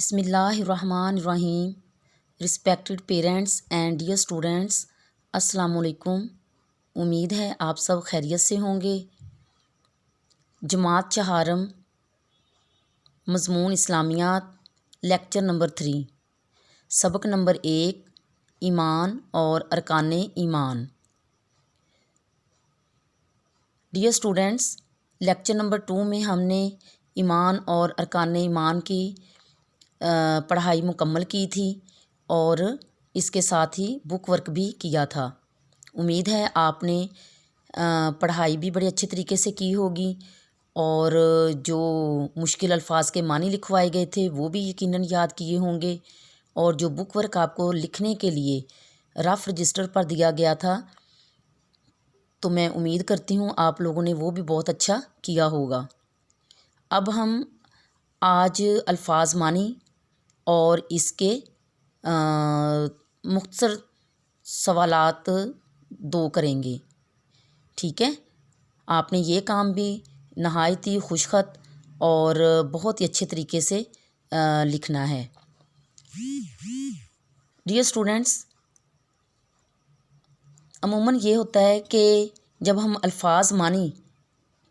बिस्मिल्लाहिर्रहमानिर्रहीम। Respected parents and dear students, अस्सलाम वालेकुम। उम्मीद है आप सब खैरियत से होंगे। जमात चहारम, मज़मून इस्लामियात, लेक्चर नंबर 3, सबक नंबर 1, ईमान और अरकाने ईमान। डियर स्टूडेंट्स, लेक्चर नंबर 2 में हमने ईमान और अरकाने ईमान की पढ़ाई मुकम्मल की थी और इसके साथ ही बुक वर्क भी किया था। उम्मीद है आपने पढ़ाई भी बड़े अच्छे तरीके से की होगी और जो मुश्किल अल्फाज के मानी लिखवाए गए थे वो भी यकीनन याद किए होंगे, और जो बुक वर्क आपको लिखने के लिए रफ़ रजिस्टर पर दिया गया था तो मैं उम्मीद करती हूँ आप लोगों ने वो भी बहुत अच्छा किया होगा। अब हम आज अल्फाज मानी और इसके मुख्तसर सवालात 2 करेंगे। ठीक है, आपने ये काम भी नहायत ही खुशखत और बहुत ही अच्छे तरीके से लिखना है। डियर स्टूडेंट्स, अमूमन ये होता है कि जब हम अल्फाज मानी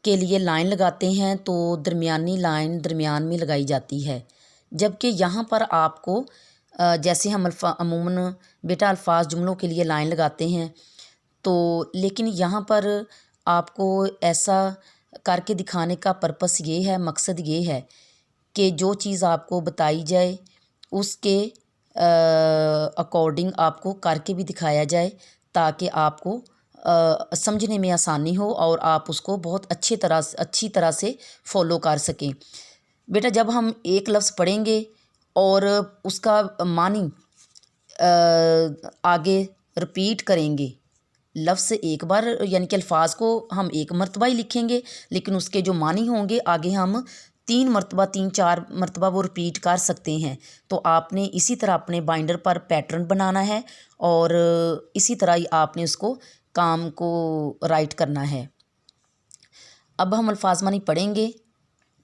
के लिए लाइन लगाते हैं तो दरमियानी लाइन दरमियान में लगाई जाती है, जबकि यहाँ पर आपको जैसे हम अमूमन बेटा अल्फाज जुमलों के लिए लाइन लगाते हैं तो, लेकिन यहाँ पर आपको ऐसा करके दिखाने का पर्पस ये है, मकसद ये है कि जो चीज़ आपको बताई जाए उसके अकॉर्डिंग आपको करके भी दिखाया जाए ताकि आपको समझने में आसानी हो और आप उसको बहुत अच्छी तरह से फ़ॉलो कर सकें। बेटा जब हम एक लफ्ज़ पढ़ेंगे और उसका मानी आगे रिपीट करेंगे, लफ्ज़ एक बार यानी कि अल्फाज को हम एक मरतबा ही लिखेंगे, लेकिन उसके जो मानी होंगे आगे हम 3 मरतबा 3-4 मरतबा वो रिपीट कर सकते हैं। तो आपने इसी तरह अपने बाइंडर पर पैटर्न बनाना है और इसी तरह ही आपने उसको काम को राइट करना है। अब हम अल्फाज मानी पढ़ेंगे।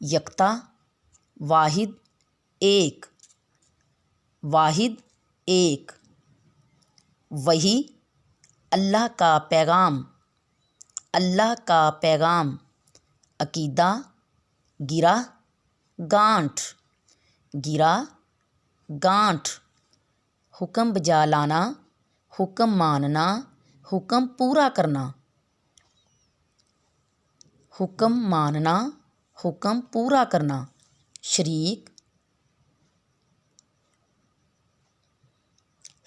यकता, वाहिद, एक, वाहिद एक, वही, अल्लाह का पैगाम, अल्लाह का पैगाम, अकीदा, गिरा, गांठ, गिरा, गांठ, हुक्म बजा लाना, हुक्म मानना, हुक्म पूरा करना, हुक्म मानना, हुक्म पूरा करना, शरीक,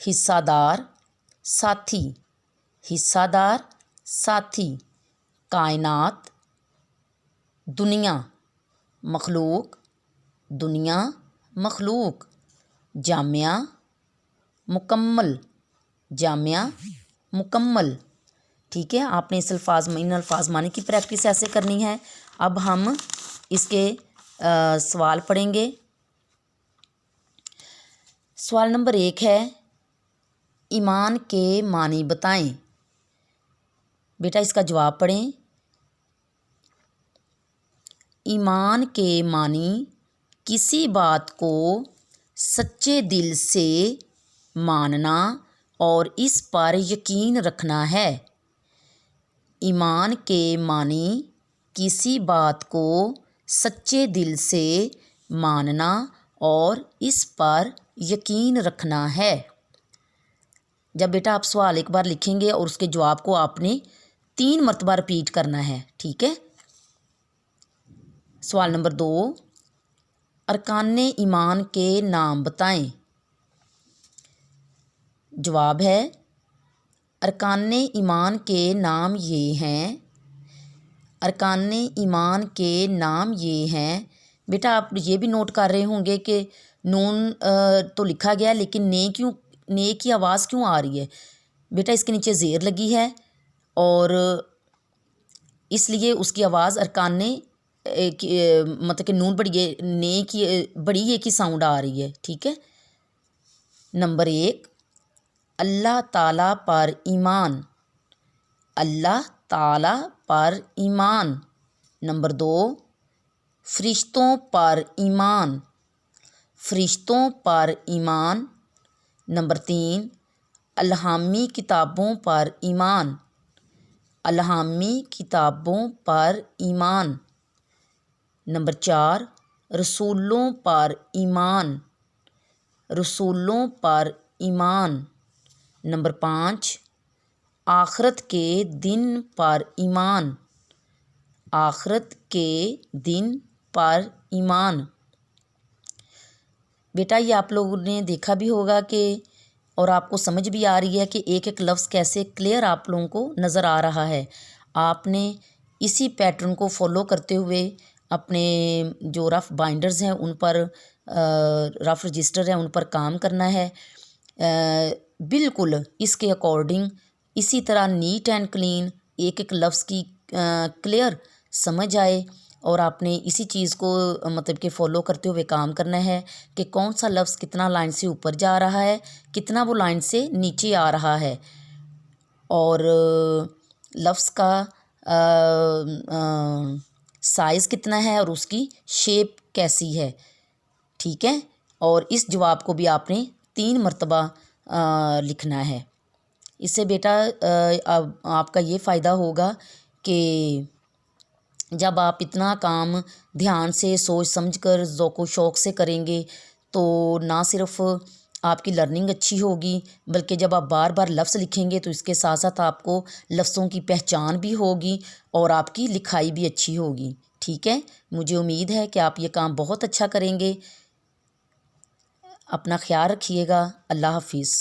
हिस्सादार, साथी, हिस्सादार, साथी, कायनात, दुनिया, मखलूक, दुनिया, मखलूक, जामिया, मुकम्मल, जामिया, मुकम्मल। ठीक है, आपने इन अल्फाज मानी की प्रैक्टिस ऐसे करनी है। अब हम इसके सवाल पढ़ेंगे। सवाल नंबर 1 है, ईमान के मानी बताएं। बेटा इसका जवाब पढ़ें। ईमान के मानी किसी बात को सच्चे दिल से मानना और इस पर यकीन रखना है। ईमान के मानी किसी बात को सच्चे दिल से मानना और इस पर यकीन रखना है। जब बेटा आप सवाल एक बार लिखेंगे और उसके जवाब को आपने 3 मरतबा रिपीट करना है। ठीक है। सवाल नंबर 2, अरकाने ईमान के नाम बताएं। जवाब है, अरकाने ईमान के नाम ये हैं, अरकाने ईमान के नाम ये हैं। बेटा आप ये भी नोट कर रहे होंगे कि नून तो लिखा गया लेकिन ने की आवाज़ क्यों आ रही है। बेटा इसके नीचे ज़ेर लगी है और इसलिए उसकी आवाज़ अरकाने मतलब कि नून बड़ी ने की बड़ी ये की साउंड आ रही है। ठीक है। नंबर 1, अल्लाह ताला पर ईमान, अल्लाह ताला पर ईमान। नंबर 2, फरिश्तों पर ईमान, فرشتوں پر ایمان، نمبر 3 الہامی کتابوں پر ایمان، الہامی کتابوں پر ایمان، نمبر 4 رسولوں پر ایمان، رسولوں پر ایمان، نمبر 5 آخرت کے دن پر ایمان، آخرت کے دن پر ایمان۔ بیٹا یہ آپ لوگوں نے دیکھا بھی ہوگا کہ اور آپ کو سمجھ بھی آ رہی ہے کہ ایک ایک لفظ کیسے کلیئر آپ لوگوں کو نظر آ رہا ہے۔ آپ نے اسی پیٹرن کو فالو کرتے ہوئے اپنے جو رف بائنڈرز ہیں ان پر، رف رجسٹر ہیں ان پر کام کرنا ہے، بالکل اس کے اکارڈنگ اسی طرح نیٹ اینڈ کلین ایک ایک لفظ کی کلیئر سمجھ آئے، اور آپ نے اسی چیز کو مطلب کہ فالو کرتے ہوئے کام کرنا ہے کہ کون سا لفظ کتنا لائن سے اوپر جا رہا ہے، کتنا وہ لائن سے نیچے آ رہا ہے، اور لفظ کا سائز کتنا ہے اور اس کی شیپ کیسی ہے، ٹھیک ہے۔ اور اس جواب کو بھی آپ نے 3 مرتبہ لکھنا ہے۔ اس سے بیٹا آپ کا یہ فائدہ ہوگا کہ جب آپ اتنا کام دھیان سے سوچ سمجھ کر ذوق و شوق سے کریں گے تو نہ صرف آپ کی لرننگ اچھی ہوگی، بلکہ جب آپ بار بار لفظ لکھیں گے تو اس کے ساتھ ساتھ آپ کو لفظوں کی پہچان بھی ہوگی اور آپ کی لکھائی بھی اچھی ہوگی، ٹھیک ہے۔ مجھے امید ہے کہ آپ یہ کام بہت اچھا کریں گے۔ اپنا خیال رکھیے گا۔ اللہ حافظ۔